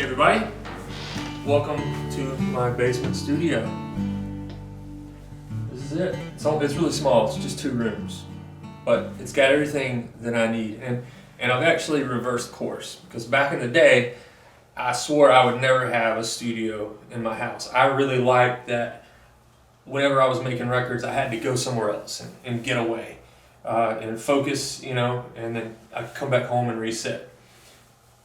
Hey everybody, welcome to my basement studio. This is it. It's really small, it's just 2 rooms, but it's got everything that I need. And I've actually reversed course, because back in the day, I swore I would never have a studio in my house. I really liked that whenever I was making records, I had to go somewhere else and get away and focus, and then I'd come back home and reset.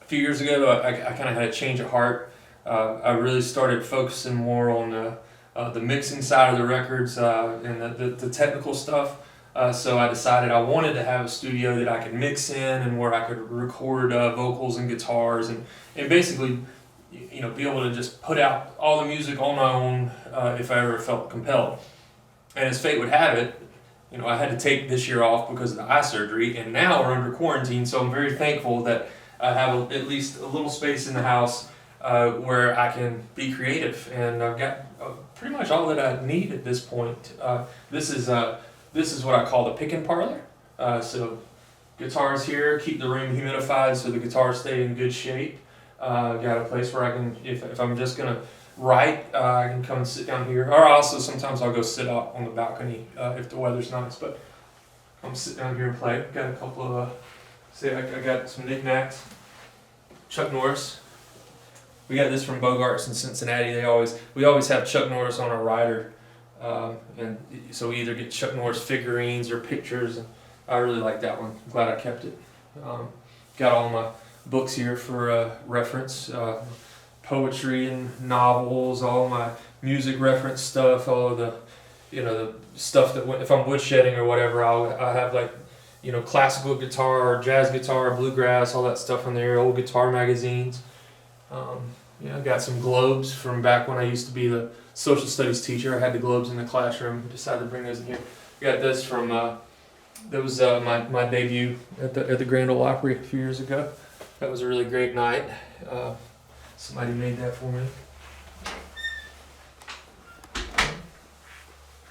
A few years ago, I kind of had a change of heart. I really started focusing more on the mixing side of the records and the technical stuff. So I decided I wanted to have a studio that I could mix in and where I could record vocals and guitars and basically, be able to just put out all the music on my own if I ever felt compelled. And as fate would have it, I had to take this year off because of the eye surgery, and now we're under quarantine, so I'm very thankful that I have at least a little space in the house where I can be creative, and I've got pretty much all that I need at this point. This is what I call the pick-and parlor. So guitars here, keep the room humidified so the guitars stay in good shape. Got a place where I can, if I'm just gonna write, I can come and sit down here. Or also sometimes I'll go sit out on the balcony if the weather's nice. But I'm sit down here and play. Got a couple of I got some knickknacks. Chuck Norris. We got this from Bogarts in Cincinnati. We always have Chuck Norris on our rider, and so we either get Chuck Norris figurines or pictures. And I really like that one. I'm glad I kept it. Got all my books here for reference, poetry and novels, all my music reference stuff, all of the stuff that if I'm woodshedding or whatever, I have classical guitar, jazz guitar, bluegrass, all that stuff in there, old guitar magazines. I got some globes from back when I used to be the social studies teacher. I had the globes in the classroom, decided to bring those in here. Got this from, that was my debut at the Grand Ole Opry a few years ago. That was a really great night. Somebody made that for me.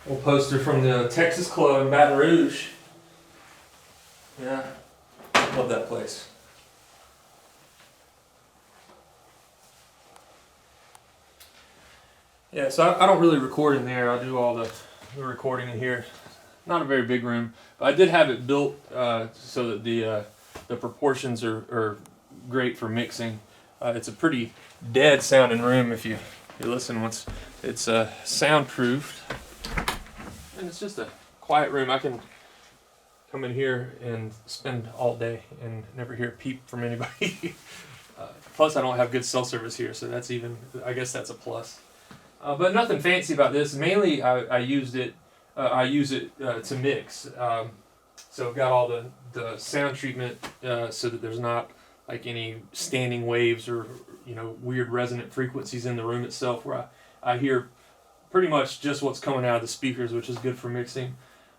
Old poster from the Texas Club in Baton Rouge. Yeah, love that place. Yeah, so I don't really record in there. I do all the recording in here. Not a very big room, but I did have it built so that the proportions are great for mixing. It's a pretty dead sounding room if you listen once. It's soundproofed, and it's just a quiet room. I can come in here and spend all day and never hear a peep from anybody. Plus, I don't have good cell service here, so I guess that's a plus. But nothing fancy about this. Mainly, I use it to mix. So I've got all the sound treatment so that there's not like any standing waves or weird resonant frequencies in the room itself, where I hear pretty much just what's coming out of the speakers, which is good for mixing.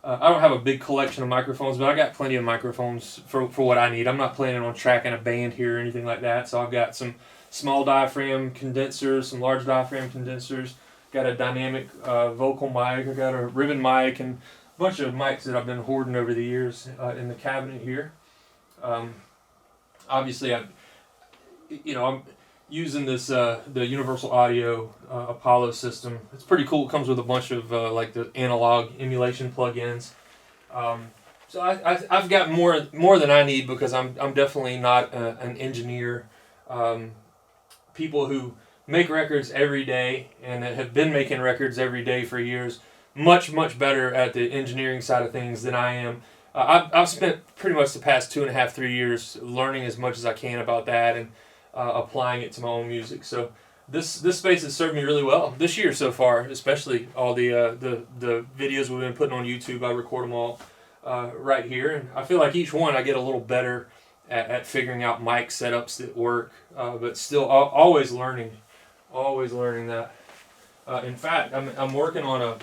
I don't have a big collection of microphones, but I got plenty of microphones for what I need. I'm not planning on tracking a band here or anything like that, so I've got some small diaphragm condensers, some large diaphragm condensers, got a dynamic vocal mic, I got a ribbon mic, and a bunch of mics that I've been hoarding over the years in the cabinet here. Obviously, I'm using this the Universal Audio Apollo system. It's pretty cool. It comes with a bunch of the analog emulation plugins. So I've got more than I need, because I'm definitely not an engineer. People who make records every day and that have been making records every day for years, much better at the engineering side of things than I am. I've spent pretty much the past 2.5, 3 years learning as much as I can about that and applying it to my own music. So this space has served me really well this year so far, especially all the videos we've been putting on YouTube. I record them all right here, and I feel like each one I get a little better at figuring out mic setups that work, but still always learning that. In fact, I'm working on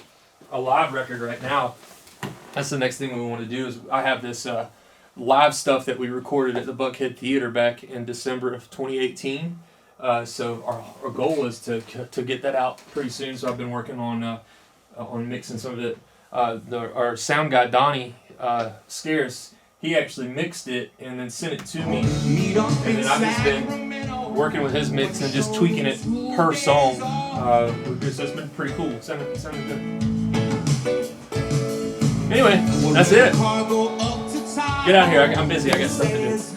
a live record right now. That's the next thing we want to do. Is I have this live stuff that we recorded at the Buckhead Theater back in December of 2018. So our goal is to get that out pretty soon. So I've been working on mixing some of it. Our sound guy Donnie Scares, he actually mixed it and then sent it to me. And then I've just been working with his mix and just tweaking it per song. It's been pretty cool. Sounded good. Anyway, that's it. Get out of here. I'm busy. I got stuff to do.